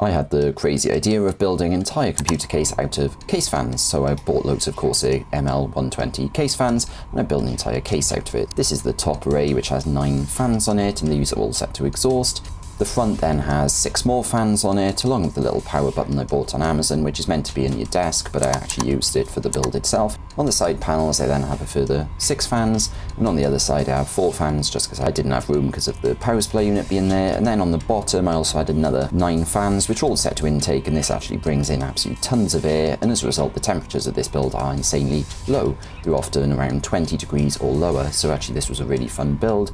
I had the crazy idea of building an entire computer case out of case fans, so I bought loads of Corsair ML120 case fans, and I built an entire case out of it. This is the top array, which has 9 fans on it, and these are all set to exhaust. The front then has 6 more fans on it, along with the little power button I bought on Amazon, which is meant to be in your desk, but I actually used it for the build itself. On the side panels, I then have a further 6 fans, and on the other side I have 4 fans, just because I didn't have room because of the power supply unit being there. And then on the bottom, I also had another 9 fans, which are all set to intake, and this actually brings in absolute tons of air, and as a result, the temperatures of this build are insanely low. They're often around 20 degrees or lower, so actually this was a really fun build.